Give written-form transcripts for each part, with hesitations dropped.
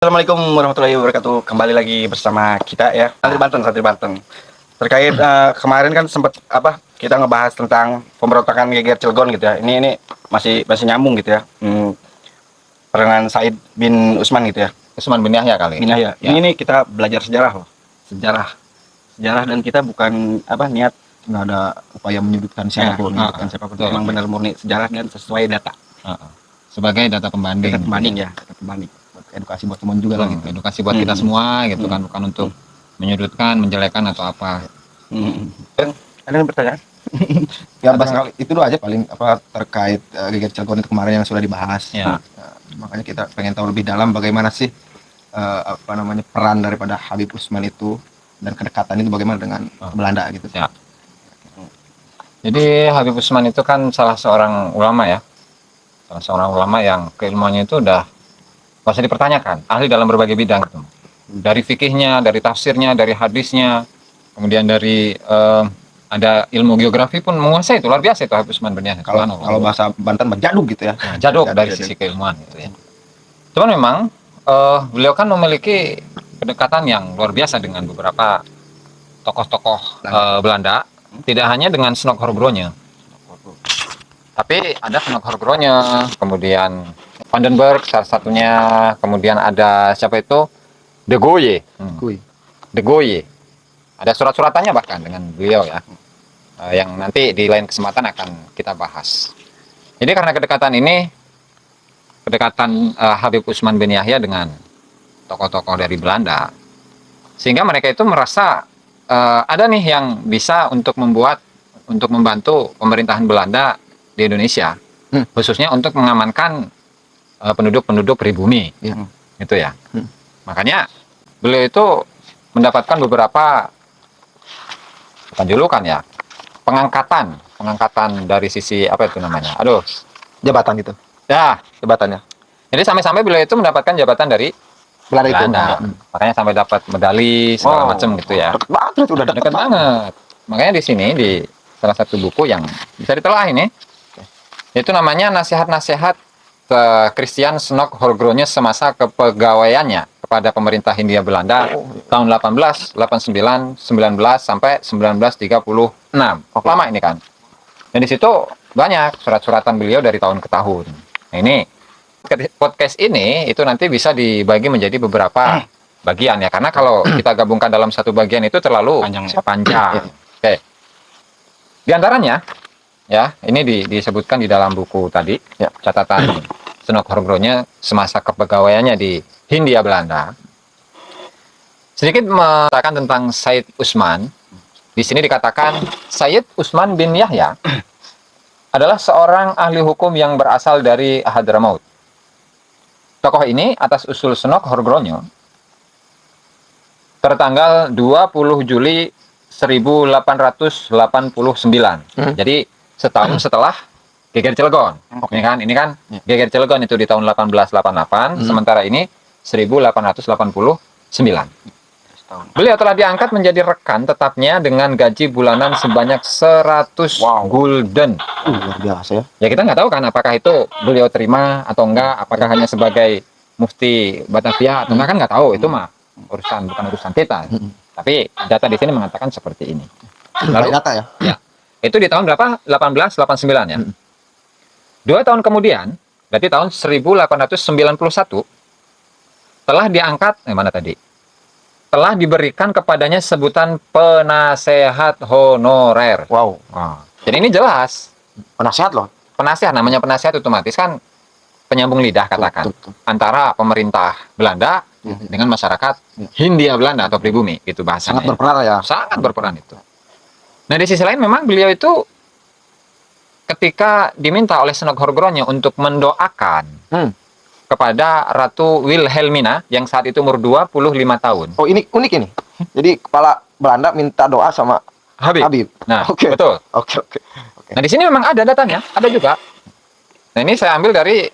Assalamualaikum warahmatullahi wabarakatuh. Kembali lagi bersama kita ya, Santri Banten. Terkait kemarin kan sempat kita ngebahas tentang pemberontakan Geger Cilegon gitu ya. Ini masih nyambung gitu ya. Perangan Said bin Usman gitu ya. Usman bin Yahya kali. Bin Yahya. Ya. Ini kita belajar sejarah loh. Sejarah dan kita bukan niat Nggak ada upaya menyudutkan siapapun. siapapun. Memang benar murni sejarah dan sesuai data. Sebagai data pembanding. Data pembanding. Edukasi buat teman juga lah gitu. Edukasi buat kita semua gitu kan, bukan untuk menyudutkan, menjelekkan atau apa. Ada yang bertanya? Ya kali itu dulu aja paling terkait Geger Cilegon itu kemarin yang sudah dibahas. Ya. Makanya kita pengen tahu lebih dalam bagaimana sih peran daripada Habib Usman itu dan kedekatan itu bagaimana dengan Belanda gitu. Ya. Jadi Habib Usman itu kan salah seorang ulama ya. Salah seorang ulama yang keilmuannya itu udah nggak usah dipertanyakan, ahli dalam berbagai bidang gitu. Dari fikihnya, dari tafsirnya, dari hadisnya, kemudian dari ada ilmu geografi pun menguasai, itu luar biasa itu Habib Usman bin Yahya. Kalau bahasa Banten jaduk gitu ya. Jaduk dari sisi keilmuan gitu ya. Cuman memang beliau kan memiliki kedekatan yang luar biasa dengan beberapa tokoh-tokoh Belanda, tidak hanya dengan Snok Horgronya, tapi ada Snok Horgronya, kemudian Vandenberg salah satunya, kemudian ada siapa itu, De Goye, De Goye, ada surat-suratannya bahkan dengan beliau ya, yang nanti di lain kesempatan akan kita bahas. Jadi karena kedekatan ini, kedekatan Habib Usman bin Yahya dengan tokoh-tokoh dari Belanda, sehingga mereka itu merasa ada nih yang bisa untuk membantu pemerintahan Belanda di Indonesia, khususnya untuk mengamankan penduduk pribumi, gitu ya. Makanya beliau itu mendapatkan beberapa, bukan julukan ya, pengangkatan dari sisi apa itu namanya, Jabatan gitu. ya, Jabatannya. jadi sampai-sampai beliau itu mendapatkan jabatan dari Belanda. Makanya sampai dapat medali segala macam gitu ya. Deket banget itu udah Dekat banget. Makanya di sini di salah satu buku yang bisa ditelah ini, itu namanya Nasihat-Nasihat Christian Snok Horgronya semasa kepegawaiannya kepada pemerintah Hindia Belanda tahun 1889, 19 sampai 1936. Lama ini kan. Dan di situ banyak surat-suratan beliau dari tahun ke tahun. Nah, ini podcast ini itu nanti bisa dibagi menjadi beberapa bagian ya, karena kalau kita gabungkan dalam satu bagian itu terlalu panjang. Oke. Di antaranya ya, ini disebutkan di dalam buku tadi, catatan Snok Horgronya semasa kepegawaiannya di Hindia Belanda. Sedikit mengatakan tentang Said Usman. Di sini dikatakan Said Usman bin Yahya adalah seorang ahli hukum yang berasal dari Hadramaut. Tokoh ini atas usul Snok Horgronya tertanggal 20 Juli 1889. Jadi setahun setelah Geger Cilegon. Ini kan Geger Cilegon itu di tahun 1888, sementara ini 1889. Beliau telah diangkat menjadi rekan tetapnya dengan gaji bulanan sebanyak 100 gulden. Luar biasa ya. Ya kita nggak tahu kan apakah itu beliau terima atau enggak, apakah hanya sebagai mufti Batavia atau enggak, kan nggak tahu, itu mah bukan urusan kita. Tapi data di sini mengatakan seperti ini. Lalu data ya. Itu di tahun berapa? 1889 ya. 2 tahun kemudian, berarti tahun 1891, telah diangkat, telah diberikan kepadanya sebutan penasehat honorer. Wow. Jadi ini jelas. Penasehat loh. Penasehat, namanya penasehat otomatis kan penyambung lidah katakan. Antara pemerintah Belanda dengan masyarakat Hindia Belanda atau pribumi, gitu bahasanya. Sangat berperan ya. Sangat berperan itu. Nah di sisi lain memang beliau itu ketika diminta oleh Snok Horgronya untuk mendoakan kepada Ratu Wilhelmina yang saat itu umur 25 tahun. Oh ini unik ini. Jadi kepala Belanda minta doa sama Habib. Nah, betul. Oke. Nah di sini memang ada datanya, ada juga. Nah ini saya ambil dari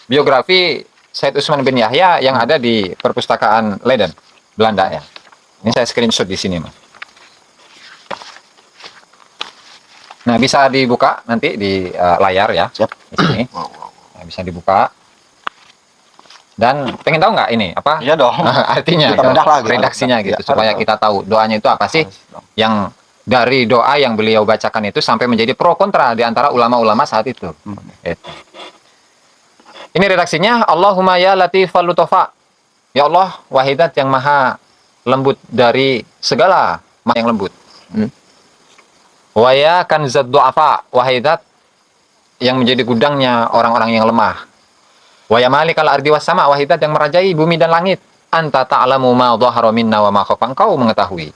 biografi Said Usman bin Yahya yang ada di perpustakaan Leiden, Belanda ya. Ini saya screenshot di sini, Mas. Nah, bisa dibuka nanti di layar ya. Siap. Di sini. Nah, bisa dibuka. Dan pengen tahu nggak ini apa Iya dong. artinya, Kita bedah lah gitu. redaksinya gitu, Ya, supaya harus kita tahu doanya itu apa sih, yang dari doa yang beliau bacakan itu sampai menjadi pro kontra di antara ulama-ulama saat itu. Gitu. Ini redaksinya, Allahumma ya latifal lutofa. Ya Allah, wahidat yang maha lembut dari segala yang lembut. Wa ya kanzad du'afa, wahidat yang menjadi gudangnya orang-orang yang lemah. Wa ya malikal ardi was sama, wahidat yang merajai bumi dan langit. Anta ta'lamu ma dhahara minna wa ma khafa. Engkau mengetahui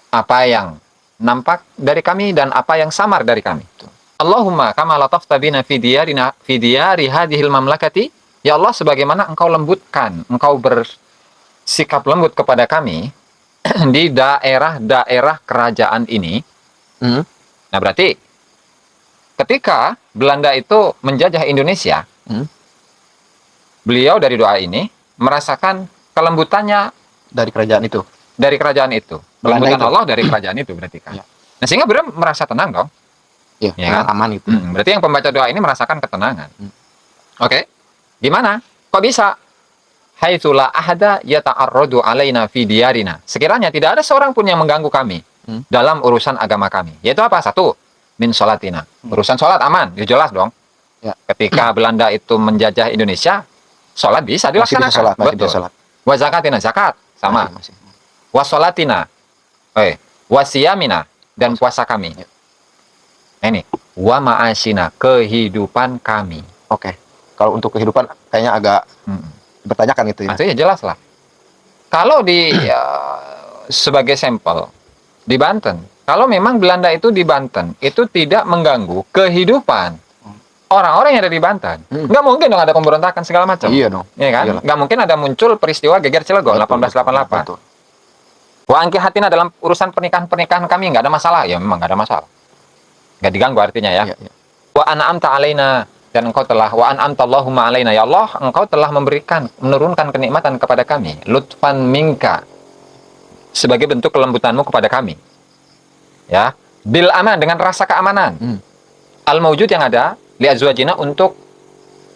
apa yang nampak dari kami dan apa yang samar dari kami. Allahumma kama latafta bina fi diyari hadhil mamlakati. Ya Allah, sebagaimana engkau lembutkan, engkau bersikap lembut kepada kami di daerah-daerah kerajaan ini. Nah, berarti ketika Belanda itu menjajah Indonesia, beliau dari doa ini merasakan kelembutannya Dari kerajaan itu. dari kerajaan itu. Belanda Kelembutan itu. Allah dari kerajaan itu berarti kan. Ya. Nah, sehingga beliau merasa tenang dong. Iya, Ya kan? aman itu. Berarti yang pembaca doa ini merasakan ketenangan. Oke. Gimana? Kok bisa? Haitsu la ahada yata'arradu alaina fi diyarina. Sekiranya tidak ada seorang pun yang mengganggu kami dalam urusan agama kami. Yaitu apa? Satu, min sholatina. Urusan sholat aman, ya jelas dong. Ya. Ketika Belanda itu menjajah Indonesia, sholat bisa Masih dilaksanakan. bisa sholat, masih Betul. bisa sholat. Wa zakatina, zakat sama. Masih. Wa sholatina, wa siyamina, dan puasa kami. Ya. Nah, ini wa ma'ashina, kehidupan kami. Oke. Kalau untuk kehidupan kayaknya agak bertanyakan gitu ya. Maksudnya jelas lah. Kalau di sebagai sampel di Banten, kalau memang Belanda itu di Banten itu tidak mengganggu kehidupan orang-orang yang ada di Banten, nggak mungkin dong ada pemberontakan segala macam. Iya dong. Iya kan? Iyalah. Nggak mungkin ada muncul peristiwa geger Cilegon Betul, 1888. betul. Wa angki hatina, dalam urusan pernikahan kami nggak ada masalah. Ya memang nggak ada masalah. Nggak diganggu artinya ya. Iya, iya. Wa an'amta alaina, dan engkau telah wa an'amta Allahumma alaina, ya Allah, engkau telah menurunkan kenikmatan kepada kami, lutfan minka, sebagai bentuk kelembutanmu kepada kami. Ya, bil aman, dengan rasa keamanan. Al maujud, yang ada li azwajina, untuk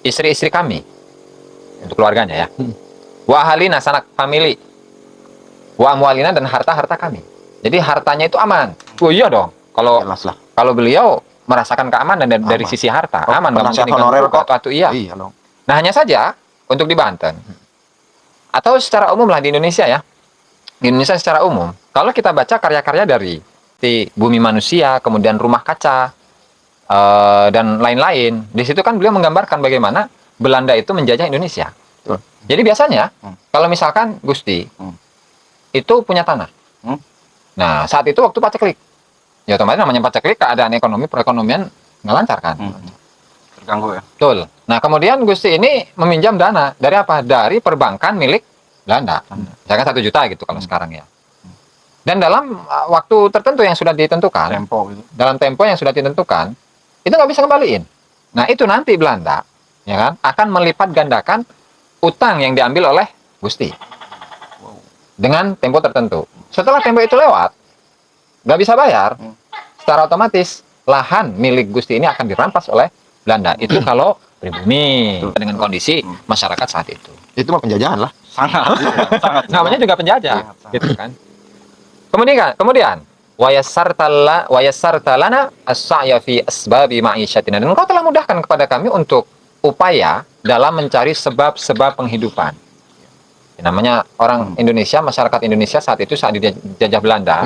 istri-istri kami, untuk keluarganya ya. Wa ahalina, sanak family. Wa amwalina, dan harta-harta kami. Jadi hartanya itu aman. Oh iya dong. Jelas lah. Kalau beliau merasakan keamanan dari Aman. sisi harta, Oh, aman, nggak mungkin penasihat honorer diganggu kok. waktu iya. Iya dong. Nah, hanya saja untuk di Banten atau secara umum lah di Indonesia ya. Di Indonesia secara umum, kalau kita baca karya-karya dari Bumi Manusia, kemudian Rumah Kaca, dan lain-lain, di situ kan beliau menggambarkan bagaimana Belanda itu menjajah Indonesia. Betul. Jadi biasanya kalau misalkan Gusti itu punya tanah, nah saat itu waktu paceklik, ya otomatis namanya paceklik, keadaan ekonomi perekonomian nggak lancar kan. Terganggu ya. Betul. Nah, kemudian Gusti ini meminjam dana dari apa? Dari perbankan milik Belanda. Misalkan 1 juta gitu kalau sekarang ya. Dan dalam waktu tertentu yang sudah ditentukan, Tempo gitu. dalam tempo yang sudah ditentukan, itu nggak bisa kembaliin. Nah, itu nanti Belanda, ya kan, akan melipat gandakan utang yang diambil oleh Gusti dengan tempo tertentu. Setelah tempo itu lewat, nggak bisa bayar, secara otomatis lahan milik Gusti ini akan dirampas oleh Belanda. Itu kalau pribumi dengan kondisi masyarakat saat itu. Itu mah penjajahan lah. Sangat. Sangat. Namanya juga penjajah, gitu kan. Kemudian wa yassarta lana as-sa'ya fi asbabi ma'isyatina, dan engkau telah mudahkan kepada kami untuk upaya dalam mencari sebab-sebab penghidupan. Namanya orang Indonesia, masyarakat Indonesia saat itu saat dijajah Belanda,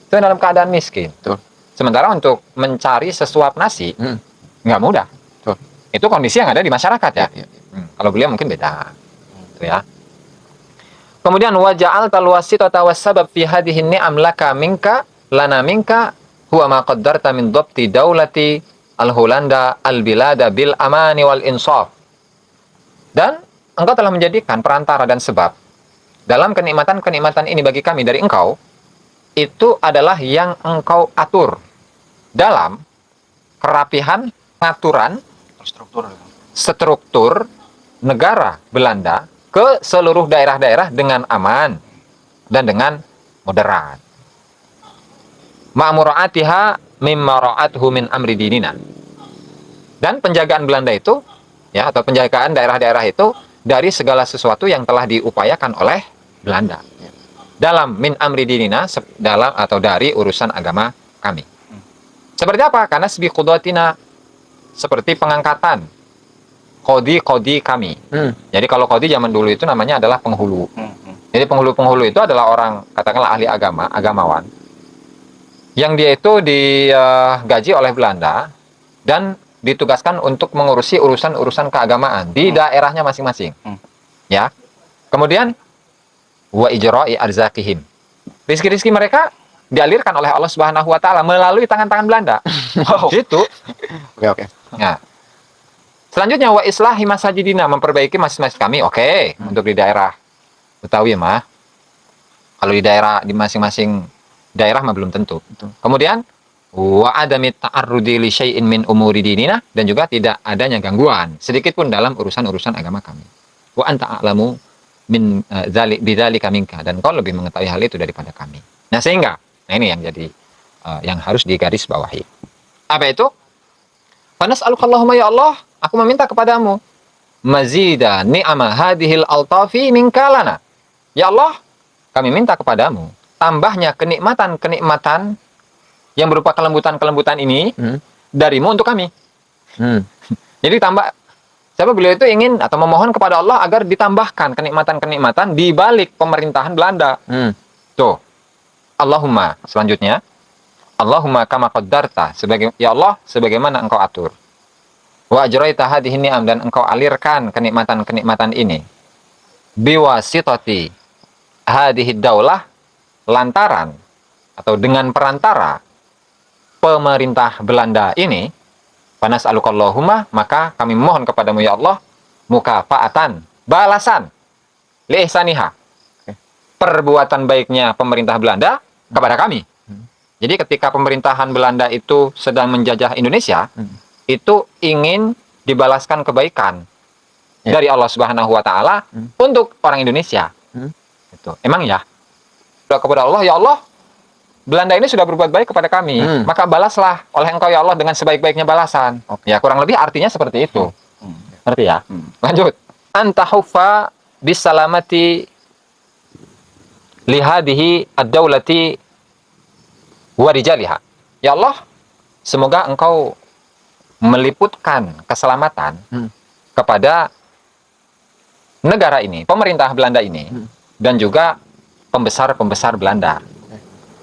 itu dalam keadaan miskin. Betul. Sementara untuk mencari sesuap nasi nggak mudah. Betul. Itu kondisi yang ada di masyarakat ya. Iya, Kalau beliau mungkin beda. Gitu ya. Kemudian wa ja'alta al-wasitata was-sabab fi hadhihi ni'am laka minka lana minka huwa ma qaddarta min dhabti daulati al-Hulanda al-bilada bil amani wal insaf. Dan engkau telah menjadikan perantara dan sebab dalam kenikmatan-kenikmatan ini bagi kami dari engkau, itu adalah yang engkau atur dalam kerapihan, pengaturan, struktur negara Belanda ke seluruh daerah-daerah dengan aman dan dengan moderat. Ma'mura'atiha mimma ra'athu min amri dinina. Dan penjagaan Belanda itu, ya, atau penjagaan daerah-daerah itu dari segala sesuatu yang telah diupayakan oleh Belanda dalam min amri dinina, dalam atau dari urusan agama kami. Seperti apa? Karena sebi qudratina, seperti pengangkatan kodi kami. Jadi kalau kodi zaman dulu itu namanya adalah penghulu. Jadi penghulu-penghulu itu adalah orang, katakanlah ahli agama, agamawan, yang dia itu digaji oleh Belanda dan ditugaskan untuk mengurusi urusan-urusan keagamaan di daerahnya masing-masing. Ya. Kemudian wa ijra'i arzakihim. Rizki-rizki mereka dialirkan oleh Allah Subhanahu wa taala melalui tangan-tangan Belanda. Gitu. Oke. Nah. Selanjutnya wa islahi masajidina, memperbaiki masjid-masjid kami. Oke, untuk di daerah Betawi mah. Kalau di daerah di masing-masing daerah mah belum tentu. Kemudian wa adami ta'arrudi li syai'in min umuri dinina, dan juga tidak adanya gangguan sedikit pun dalam urusan-urusan agama kami. Wa anta a'lamu min bidzalika minka, dan kau lebih mengetahui hal itu daripada kami. Nah, sehingga ini yang jadi yang harus digaris bawahi. Apa itu? Fanas'alukallahumma, ya Allah, aku meminta kepadamu mazida ni'ama hadhil altafi minkalana. Ya Allah, kami minta kepadamu tambahnya kenikmatan-kenikmatan yang berupa kelembutan-kelembutan ini darimu untuk kami. Jadi siapa beliau itu ingin atau memohon kepada Allah agar ditambahkan kenikmatan-kenikmatan di balik pemerintahan Belanda. Tuh. Allahumma, selanjutnya, Allahumma kama qaddarta, ya Allah, sebagaimana engkau atur. Wa ajraita hadhihi ni'am, dan engkau alirkan kenikmatan-kenikmatan ini. Biwasitati hadhihi daulah, lantaran atau dengan perantara pemerintah Belanda ini. Fanas'alukallahumma, maka kami mohon kepadamu ya Allah, mukafaatan, balasan li ihsaniha, perbuatan baiknya pemerintah Belanda kepada kami. Jadi ketika pemerintahan Belanda itu sedang menjajah Indonesia, itu ingin dibalaskan kebaikan dari Allah Subhanahu wa taala untuk orang Indonesia. Itu. Emang ya? Doa kepada Allah, ya Allah, Belanda ini sudah berbuat baik kepada kami, maka balaslah oleh engkau ya Allah dengan sebaik-baiknya balasan. Ya, kurang lebih artinya seperti itu. Ngerti ya? Lanjut. Anta huffa bisalamati lihadihi ad-daulati warijaliha. Ya Allah, semoga engkau meliputkan keselamatan kepada negara ini, pemerintah Belanda ini, dan juga pembesar-pembesar Belanda.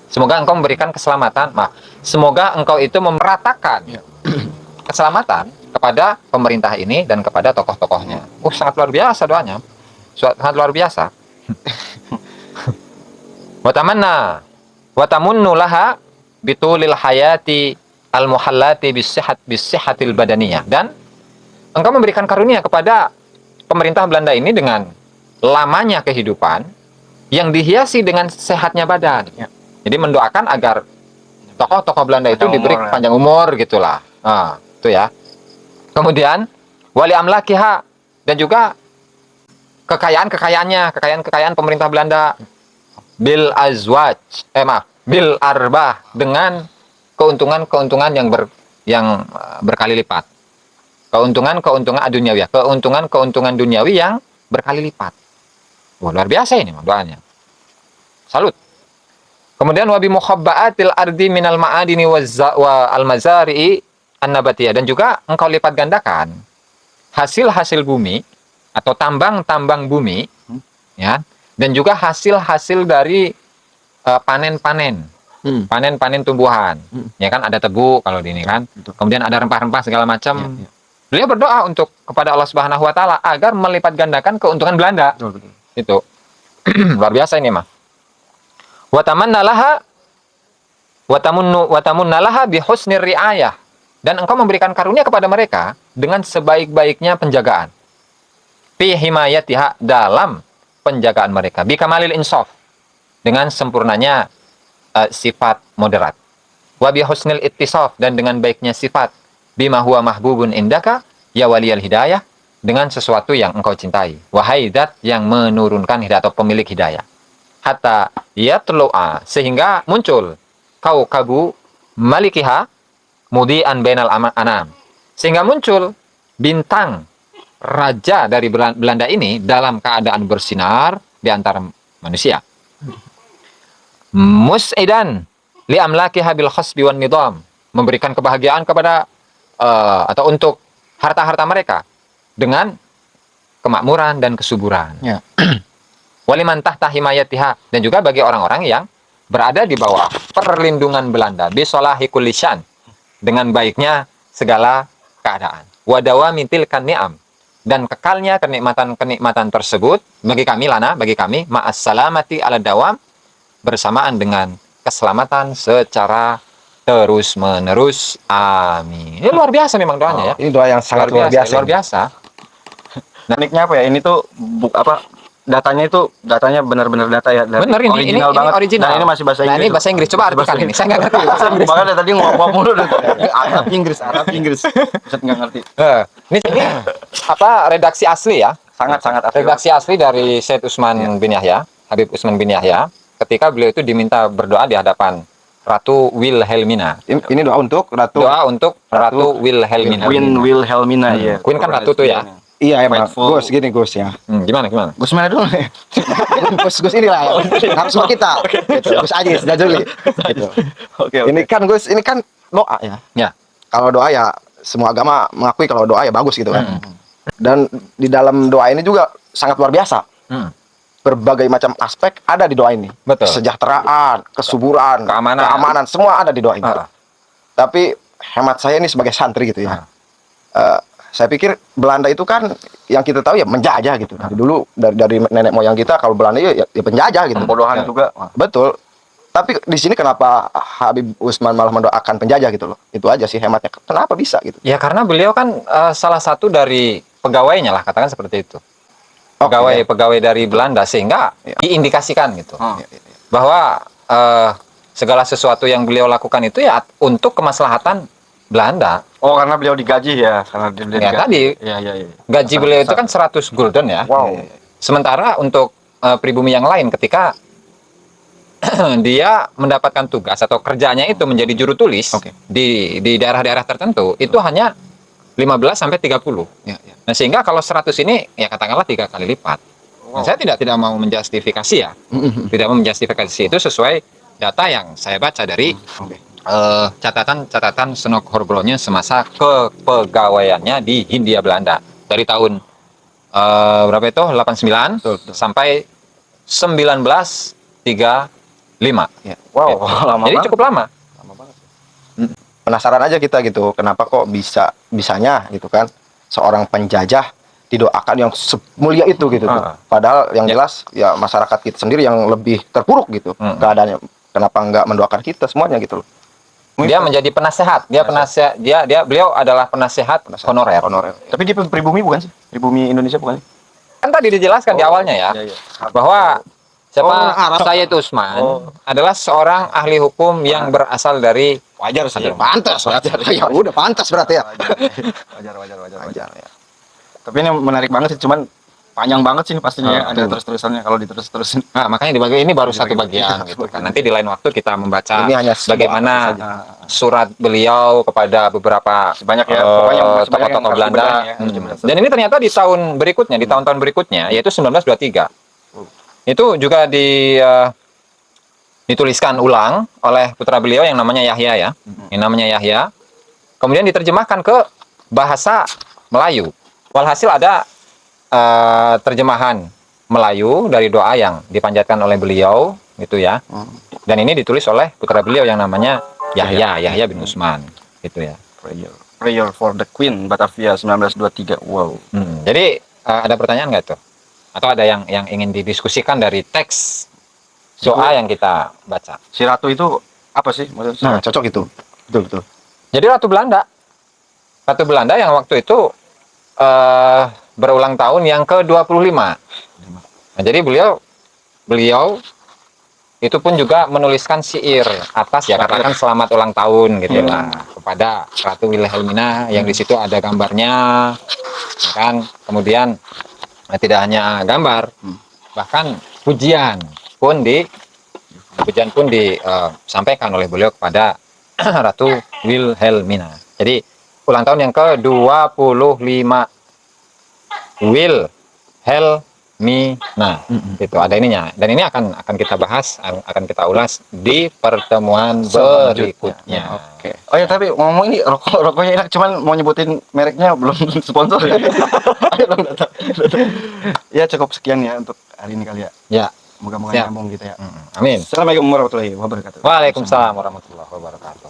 Semoga engkau memberikan keselamatan, semoga engkau itu memeratakan keselamatan kepada pemerintah ini dan kepada tokoh-tokohnya. Sangat luar biasa doanya. Sangat luar biasa. Wa tamunnu laha bitulil hayati al-muhallati bisihhatil badaniyah, dan engkau memberikan karunia kepada pemerintah Belanda ini dengan lamanya kehidupan yang dihiasi dengan sehatnya badan. Jadi mendoakan agar tokoh-tokoh Belanda itu diberi panjang umur gitulah. Nah, itu ya. Kemudian wali amlakiha, dan juga kekayaan pemerintah Belanda bil azwaj, bil arbah, dengan keuntungan yang berkali lipat. Keuntungan duniawi, keuntungan duniawi yang berkali lipat. Wah, luar biasa ini doanya. Salut. Kemudian wabi mukhabba'atil ardi minal ma'adini wa al-mazari'i an-nabatiyah, dan juga engkau lipat gandakan hasil-hasil bumi atau tambang-tambang bumi, ya, dan juga hasil-hasil dari panen-panen tumbuhan. Ya kan, ada tebu kalau di ini kan. Kemudian ada rempah-rempah segala macam. Beliau berdoa untuk kepada Allah Subhanahu wa taala agar melipat gandakan keuntungan Belanda. Itu. Luar biasa ini mah. Wa tamanna laha bi husnir riayah, dan engkau memberikan karunia kepada mereka dengan sebaik-baiknya penjagaan. Fi himayatiha, dalam penjagaan mereka. Bi kamalil insaf, dengan sempurnanya sifat moderat. Wa bi husnil ittisaf, dan dengan baiknya sifat. Bima huwa mahbubun indaka ya waliyal hidayah, dengan sesuatu yang engkau cintai. Wahai zat yang menurunkan hidayah atau pemilik hidayah. Hatta yatlu'a, sehingga muncul kaukabu malikiha mudian bainal anam, sehingga muncul bintang raja dari Belanda ini dalam keadaan bersinar di antara manusia. Mus'idan li amlakiha bil khasbi wan nidam, memberikan kebahagiaan kepada atau untuk harta-harta mereka dengan kemakmuran dan kesuburan. Ya. Waliman tahta himayatiha, dan juga bagi orang-orang yang berada di bawah perlindungan Belanda, bisolahi kulli syan, dengan baiknya segala keadaan. Wadawa mintil kan ni'am, dan kekalnya kenikmatan-kenikmatan tersebut bagi kami bagi kami ma'as salamati ala dawam, bersamaan dengan keselamatan secara terus menerus. Amin. Ini luar biasa memang doanya ya. Ini doa yang sangat luar biasa. Luar biasa. Uniknya apa ya? Ini tuh datanya benar-benar data ya. Bener, ini original. Nah, ini masih bahasa Inggris. Nah, ini bahasa Inggris. Coba artikan ini. Saya nggak ngerti bahasa Inggris. Makanya tadi ngomong mulu Arab Inggris. Saya nggak ngerti. Ini apa redaksi asli ya? Sangat asli. Redaksi asli dari Syed Utsman bin Yahya, Habib Utsman bin Yahya, ketika beliau itu diminta berdoa di hadapan Ratu Wilhelmina. Ini doa untuk Ratu. Doa untuk Ratu Wilhelmina. Queen Wilhelmina ya. Queen kan ratu tuh ya. Iya emang. Rightful. Gus gini Gus ya. Gimana? Gus mana dulu nih? Gus inilah ya. Nafsu kita. Gitu. Gus Ajis Jajuli. Gitu. Oke. Ini kan doa ya. Ya. Kalau doa ya semua agama mengakui kalau doa ya bagus gitu kan. Dan di dalam doa ini juga sangat luar biasa. Berbagai macam aspek ada di doa ini. Betul. Kesejahteraan, kesuburan, keamanan semua ada di doa ini. Tapi hemat saya ini sebagai santri gitu ya. Saya pikir Belanda itu kan yang kita tahu ya menjajah gitu. Dari dulu dari nenek moyang kita kalau Belanda ya penjajah gitu. Pembodohan juga. Betul. Tapi di sini kenapa Habib Utsman malah mendoakan penjajah gitu loh? Itu aja sih hematnya. Kenapa bisa gitu? Ya karena beliau kan salah satu dari pegawainya lah, katakan seperti itu. Pegawai dari Belanda, sehingga diindikasikan gitu. Bahwa segala sesuatu yang beliau lakukan itu ya untuk kemaslahatan Belanda. Oh, karena beliau digaji ya, karena dia Ya tadi Iya. gaji beliau itu kan 100 gulden ya. Wow. Sementara untuk pribumi yang lain ketika dia mendapatkan tugas atau kerjanya itu menjadi juru tulis di daerah-daerah tertentu, itu hanya 15 sampai 30. Nah, sehingga kalau 100 ini ya katakanlah 3 kali lipat. Nah, saya tidak mau menjustifikasi ya. Tidak mau menjustifikasi, itu sesuai data yang saya baca dari catatan Senok Horgronya semasa kepegawaiannya di Hindia Belanda dari tahun berapa itu 89 sampai 1935. Wow, Gitu. lama Jadi banget. cukup lama. Penasaran aja kita gitu, kenapa kok bisanya gitu kan seorang penjajah didoakan yang mulia itu gitu tuh. Padahal yang jelas ya masyarakat kita sendiri yang lebih terpuruk gitu keadaannya. Kenapa nggak mendoakan kita semuanya gitu loh? Dia menjadi penasehat. Beliau adalah penasehat honorer. Tapi dia pribumi bukan sih? Pribumi Indonesia bukan sih? Kan tadi dijelaskan di awalnya ya, bahwa Arab. Syed Utsman adalah seorang ahli hukum yang berasal dari Wajar sih. Pantas. Ya udah pantas berarti ya. Wajar ya. Tapi ini menarik banget sih, cuman panjang banget sih pastinya ya, ada terus-terusannya kalau diterus-terusin. Nah, makanya dibagi ini baru satu bagian gitu kan. Nanti di lain waktu kita membaca Ini hanya bagaimana surat beliau kepada beberapa Banyak ya, pokoknya masih banyak tokoh-tokoh yang harus Belanda. dibenahi ya. Dan ini ternyata di tahun berikutnya, di tahun-tahun berikutnya, yaitu 1923. Itu juga dituliskan ulang oleh putra beliau yang namanya Yahya ya. Yang namanya Yahya. Kemudian diterjemahkan ke bahasa Melayu. Walhasil ada terjemahan Melayu dari doa yang dipanjatkan oleh beliau gitu ya. Dan ini ditulis oleh putra beliau yang namanya Yahya bin Utsman gitu ya. Prayer for the Queen Batavia 1923. Wow. Jadi ada pertanyaan nggak tuh? Atau ada yang ingin didiskusikan dari teks doa yang kita baca? Si Ratu itu apa sih maksudnya? Nah, cocok itu. Betul. Jadi Ratu Belanda yang waktu itu berulang tahun yang ke-25. Nah, jadi beliau itu pun juga menuliskan syair atas ya, katakan selamat ulang tahun gitu lah kepada Ratu Wilhelmina, yang di situ ada gambarnya ya kan. Kemudian tidak hanya gambar, bahkan pujian pun disampaikan oleh beliau kepada Ratu Wilhelmina. Jadi ulang tahun yang ke-25. will help me. Nah, itu ada ininya. Dan ini akan kita bahas, akan kita ulas di pertemuan berikutnya. Oke. Oh ya, tapi ngomong ini rokoknya enak, cuman mau nyebutin mereknya belum sponsor ya. Ayo dong, datang. Ya cukup sekian ya untuk hari ini kali ya. Ya. Moga-moga Siap. nyambung gitu ya. Amin. Assalamualaikum warahmatullahi wabarakatuh. Waalaikumsalam warahmatullahi wabarakatuh.